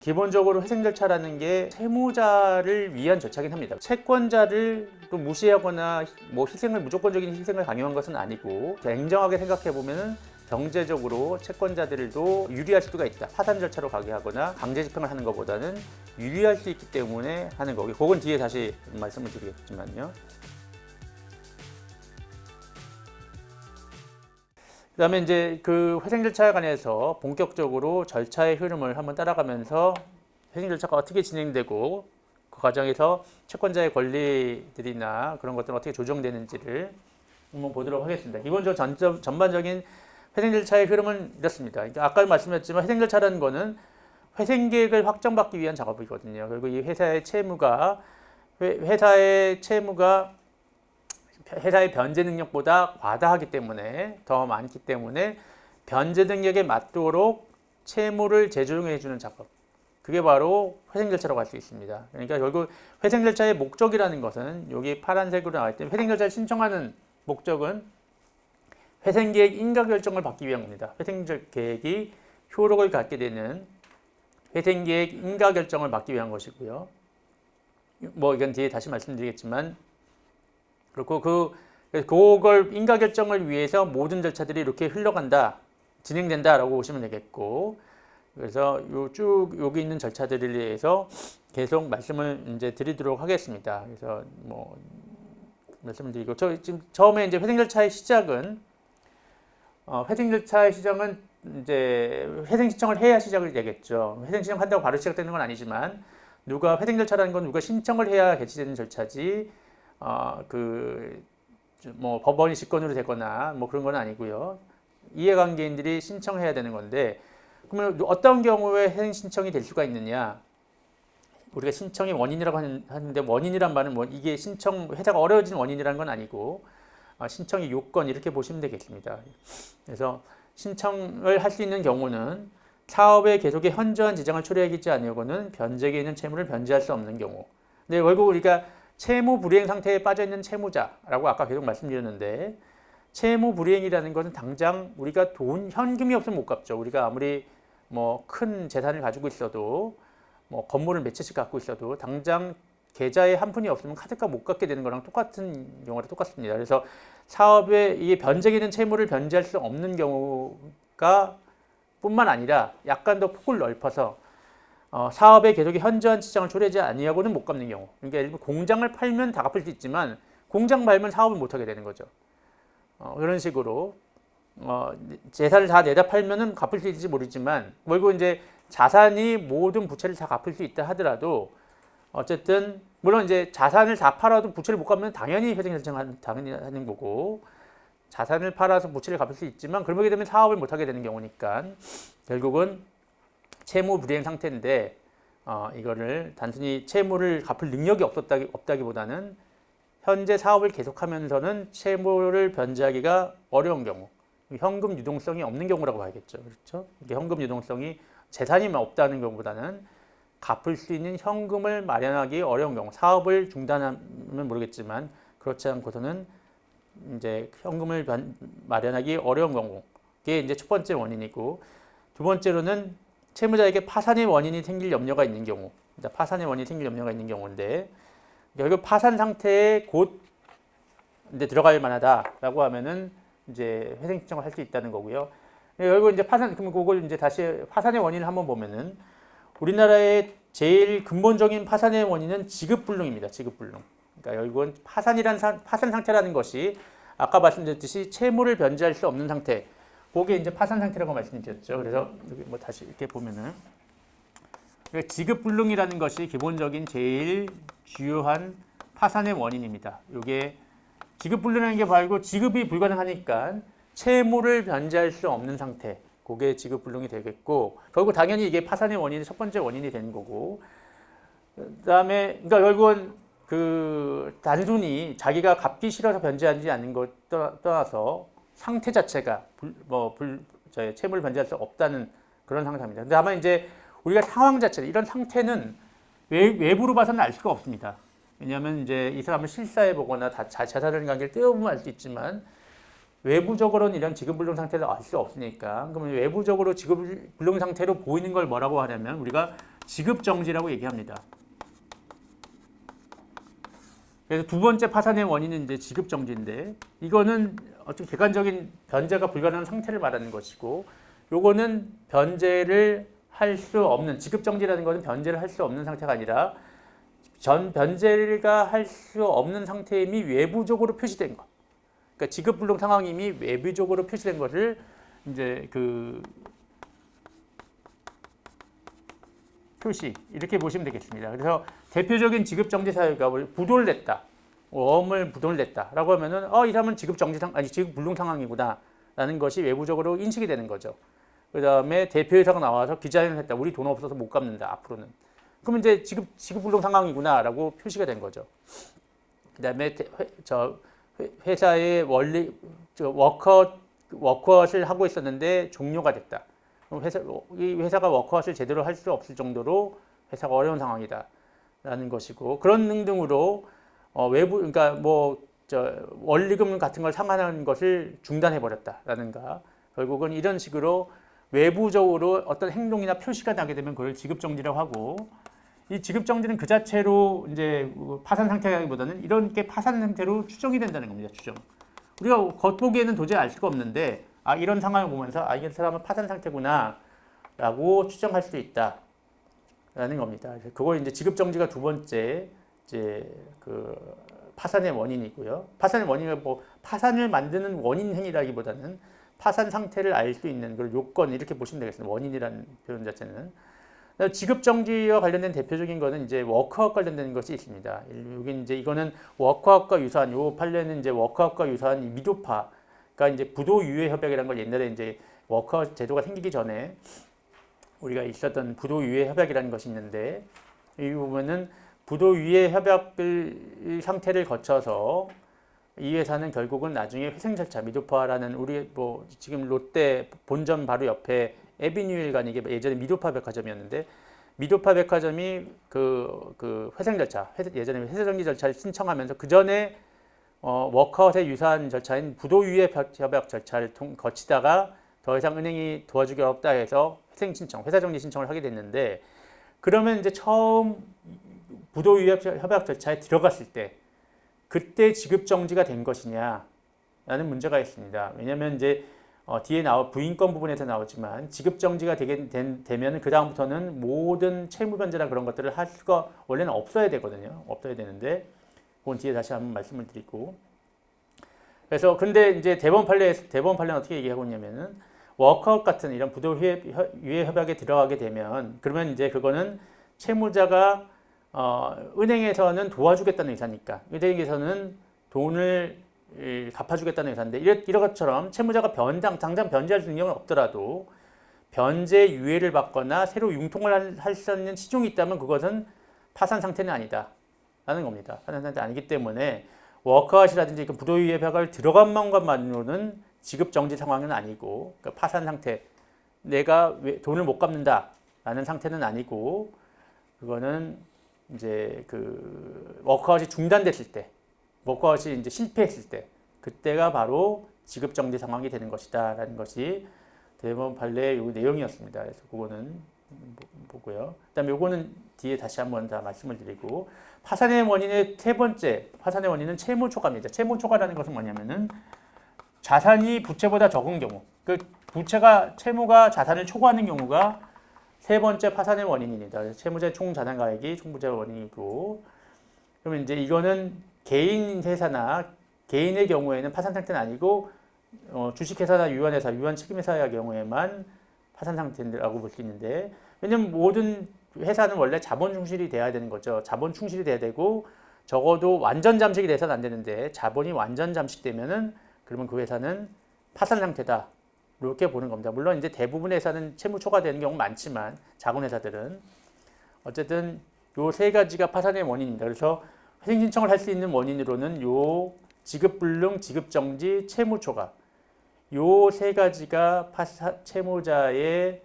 기본적으로 회생 절차라는 게 채무자를 위한 절차긴 합니다. 채권자를 또 무시하거나 뭐 무조건적인 희생을 강요한 것은 아니고 냉정하게 생각해 보면은 경제적으로 채권자들도 유리할 수가 있다. 파산 절차로 가게 하거나 강제 집행을 하는 것보다는 유리할 수 있기 때문에 하는 거고, 그건 뒤에 다시 말씀을 드리겠지만요. 그다음에 이제 그 회생 절차에 관해서 본격적으로 절차의 흐름을 한번 따라가면서 회생 절차가 어떻게 진행되고 그 과정에서 채권자의 권리들이나 그런 것들은 어떻게 조정되는지를 한번 보도록 하겠습니다. 기본적으로 전반적인 회생 절차의 흐름은 이렇습니다. 아까 말씀드렸지만 회생 절차라는 거는 회생 계획을 확정받기 위한 작업이거든요. 그리고 이 회사의 채무가 회사의 변제 능력보다 과다하기 때문에, 더 많기 때문에 변제 능력에 맞도록 채무를 재조정해 주는 작업, 그게 바로 회생 절차라고 할 수 있습니다. 그러니까 결국 회생 절차의 목적이라는 것은 여기 파란색으로 나와 있던 회생 절차를 신청하는 목적은 회생 계획 인가 결정을 받기 위한 겁니다. 회생 계획이 효력을 갖게 되는 회생 계획 인가 결정을 받기 위한 것이고요. 뭐 이건 뒤에 다시 말씀드리겠지만, 그리고 그걸 인가 결정을 위해서 모든 절차들이 이렇게 흘러간다, 진행된다라고 보시면 되겠고, 그래서 쭉 여기 있는 절차들에 대해서 계속 말씀을 이제 드리도록 하겠습니다. 그래서 뭐 말씀을 드리고, 지금 처음에 이제 회생 절차의 시작은 이제 회생 신청을 해야 시작이 되겠죠. 회생 신청한다고 바로 시작되는 건 아니지만, 회생 절차라는 건 누가 신청을 해야 개시되는 절차지, 뭐 법원이 직권으로 되거나 뭐 그런 건 아니고요. 이해관계인들이 신청해야 되는 건데, 그러면 어떤 경우에 회생 신청이 될 수가 있느냐? 우리가 신청의 원인이라고 하는데, 원인이란 말은 뭐 이게 회사가 어려워진 원인이라는 건 아니고, 신청의 요건 이렇게 보시면 되겠습니다. 그래서 신청을 할 수 있는 경우는 사업의 계속에 현저한 지장을 초래하지 않으려고는 변제기에 있는 채무를 변제할 수 없는 경우. 근데 결국 우리가 채무 불이행 상태에 빠져 있는 채무자라고 아까 계속 말씀드렸는데, 채무 불이행이라는 것은 당장 우리가 현금이 없으면 못 갚죠. 우리가 아무리 뭐 큰 재산을 가지고 있어도, 뭐 건물을 몇 채씩 갖고 있어도 당장 계좌에 한 푼이 없으면 카드값 못 갚게 되는 거랑 똑같은 경우랑 똑같습니다. 그래서 사업에 이 변제기에 있는 채무를 변제할 수 없는 경우가 뿐만 아니라 약간 더 폭을 넓혀서 사업의 계속에 현저한 지장을 초래하지 아니하고는 못 갚는 경우. 그러니까 예를 들면 공장을 팔면 다 갚을 수 있지만 공장 팔면 사업을 못 하게 되는 거죠. 그런 식으로 재산을 다 내다 팔면은 갚을 수 있을지 모르지만, 결국 이제 자산이 모든 부채를 다 갚을 수 있다 하더라도, 어쨌든 물론 이제 자산을 다 팔아도 부채를 못 갚으면 당연히 회생 신청을 당연히 하는 거고, 자산을 팔아서 부채를 갚을 수 있지만 그러게 되면 사업을 못 하게 되는 경우니까 결국은 채무 불이행 상태인데, 이거를 단순히 채무를 갚을 능력이 없다기보다는 현재 사업을 계속하면서는 채무를 변제하기가 어려운 경우, 현금 유동성이 없는 경우라고 봐야겠죠. 그렇죠? 현금 유동성이 재산이 없다는 경우보다는 갚을 수 있는 현금을 마련하기 어려운 경우, 사업을 중단하면 모르겠지만 그렇지 않고서는 이제 현금을 마련하기 어려운 경우, 이게 이제 첫 번째 원인이고, 두 번째로는 채무자에게 파산의 원인이 생길 염려가 있는 경우, 파산의 원인이 생길 염려가 있는 경우인데, 결국 파산 상태에 곧 이제 들어갈 만하다라고 하면은 이제 회생 신청을 할 수 있다는 거고요. 결국 이제 그럼 그걸 이제 다시 파산의 원인을 한번 보면은, 우리나라의 제일 근본적인 파산의 원인은 지급불능입니다. 지급불능. 그러니까 결국은 파산 상태라는 것이 아까 말씀드렸듯이 채무를 변제할 수 없는 상태, 그게 이제 파산 상태라고 말씀드렸죠. 그래서 여기 뭐 다시 이렇게 보면은, 지급불능이라는 것이 기본적인 제일 주요한 파산의 원인입니다. 이게 지급불능이라는 게 말고 지급이 불가능하니까 채무를 변제할 수 없는 상태, 그게 지급불능이 되겠고, 결국 당연히 이게 파산의 원인이 첫 번째 원인이 되는 거고, 그다음에 그러니까 결국은 단순히 자기가 갚기 싫어서 변제하지 않는 것 떠나서 상태 자체가 채무를 변제할 수 없다는 그런 상태입니다. 다만 이제 우리가 상황 자체, 이런 상태는 외부로 봐서는 알 수가 없습니다. 왜냐하면 이제 이 사람을 실사해 보거나 자산을 관계를 떼어보면 알 수 있지만, 외부적으로는 이런 지급불능 상태를 알 수 없으니까, 그러면 외부적으로 지급불능 상태로 보이는 걸 뭐라고 하냐면, 우리가 지급정지라고 얘기합니다. 그래서 두 번째 파산의 원인은 이제 지급정지인데 이거는 어떤 객관적인 변제가 불가능한 상태를 말하는 것이고 요거는 변제를 할 수 없는 지급정지라는 것은 변제를 할 수 없는 상태가 아니라 변제가 할 수 없는 상태임이 외부적으로 표시된 것. 그러니까 지급불능 상황임이 외부적으로 표시된 것을 이제 그 표시 이렇게 보시면 되겠습니다. 그래서 대표적인 지급정지 사유가 부도를 냈다, 웜을 부도를 냈다라고 하면은 이 사람은 지급불능 상황이구나라는 것이 외부적으로 인식이 되는 거죠. 그 다음에 대표이사가 나와서 기자회견을 했다. 우리 돈 없어서 못 갚는다 앞으로는. 그러면 이제 지급불능 상황이구나라고 표시가 된 거죠. 그 다음에 회사의 워크아웃을 하고 있었는데 종료가 됐다. 이 회사가 워크아웃을 제대로 할 수 없을 정도로 회사가 어려운 상황이다라는 것이고 그런 등등으로 그러니까 원리금 같은 걸 상환하는 것을 중단해 버렸다라는가. 결국은 이런 식으로 외부적으로 어떤 행동이나 표시가 나게 되면 그걸 지급정지라고 하고 이 지급정지는 그 자체로 이제 파산 상태라기보다는 이렇게 파산 상태로 추정이 된다는 겁니다. 추정. 우리가 겉보기에는 도저히 알 수가 없는데 이런 상황을 보면서 이 사람은 파산 상태구나라고 추정할 수 있다라는 겁니다. 그걸 이제 지급정지가 두 번째 이제 그 파산의 원인이고요. 파산의 원인은 파산을 만드는 원인 행위라기보다는 파산 상태를 알 수 있는 그런 요건 이렇게 보시면 되겠습니다. 원인이라는 표현 자체는. 지급정지와 관련된 대표적인 거는 이제 워크아웃 관련된 것이 있습니다. 여기 이제 이거는 워크아웃과 유사한 요 판례는 이제 워크아웃과 유사한 미도파가 이제 부도 유예 협약이라는 걸 옛날에 이제 워크아웃 제도가 생기기 전에 우리가 있었던 부도 유예 협약이라는 것이 있는데 이 부분은 부도 유예 협약을 상태를 거쳐서 이 회사는 결국은 나중에 회생 절차 미도파라는 우리 지금 롯데 본점 바로 옆에 에비뉴일간 이게 예전에 미도파 백화점이었는데 미도파 백화점이 그 회생 절차 예전에 회사정지 절차를 신청하면서 그 전에 워크아웃에 유사한 절차인 부도 유예 협약 절차를 거치다가 더 이상 은행이 도와주기 어렵다 해서 회생 신청, 회사정지 신청을 하게 됐는데 그러면 이제 처음 부도 유예 협약 절차에 들어갔을 때 그때 지급정지가 된 것이냐라는 문제가 있습니다. 왜냐하면 이제 뒤에 부인권 부분에서 나오지만 지급정지가 되면 그 다음부터는 모든 채무변제나 그런 것들을 할 수가 원래는 없어야 되거든요. 없어야 되는데 그건 뒤에 다시 한번 말씀을 드리고 그래서 근데 이제 대법원 판례는 어떻게 얘기하고 있냐면은 워크아웃 같은 이런 부도 유예 협약에 들어가게 되면 그러면 이제 그거는 채무자가 은행에서는 도와주겠다는 의사니까 은행에서는 돈을 갚아주겠다는 의사인데 이런 것처럼 채무자가 당장 변제할 능력은 없더라도 변제 유예를 받거나 새로 융통을 할 수 있는 시중이 있다면 그것은 파산 상태는 아니다 라는 겁니다. 파산 상태 아니기 때문에 워크아웃이라든지 부도유예 협약을 들어간 것만으로는 지급정지 상황은 아니고 그러니까 파산 상태 내가 돈을 못 갚는다 라는 상태는 아니고 그거는 이제 그 워크아웃이 중단됐을 때, 워크아웃이 이제 실패했을 때, 그때가 바로 지급정지 상황이 되는 것이다라는 것이 대법원 판례의 요 내용이었습니다. 그래서 그거는 보고요. 그다음에 요거는 뒤에 다시 한번 다 말씀을 드리고 파산의 원인의 세 번째 파산의 원인은 채무 초과입니다. 채무 초과라는 것은 뭐냐면은 자산이 부채보다 적은 경우, 그 채무가 자산을 초과하는 경우가 세 번째 파산의 원인입니다. 채무자의 총 자산가액이 총부채의 원인이고, 그러면 이제 이거는 개인 회사나 개인의 경우에는 파산 상태는 아니고 주식회사나 유한회사, 유한책임회사의 경우에만 파산 상태라고 볼 수 있는데, 왜냐면 모든 회사는 원래 자본 충실이 돼야 되는 거죠. 자본 충실이 돼야 되고 적어도 완전 잠식이 돼서는 안 되는데 자본이 완전 잠식되면은 그러면 그 회사는 파산 상태다. 이렇게 보는 겁니다. 물론 이제 대부분의 회사는 채무 초과되는 경우 많지만 작은 회사들은 어쨌든 요 세 가지가 파산의 원인입니다. 그래서 회생 신청을 할 수 있는 원인으로는 요 지급불능, 지급정지, 채무 초과 요 세 가지가 채무자의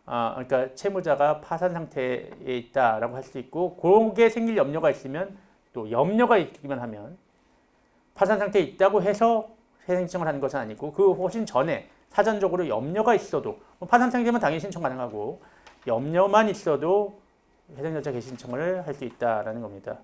그러니까 채무자가 파산 상태에 있다라고 할 수 있고, 그게 생길 염려가 있으면 또 염려가 있기만 하면 파산 상태에 있다고 해서 회생 신청을 하는 것은 아니고 그 훨씬 전에 사전적으로 염려가 있어도 파산 상태면 당연히 신청 가능하고 염려만 있어도 해당 절차 개시 신청을 할 수 있다라는 겁니다.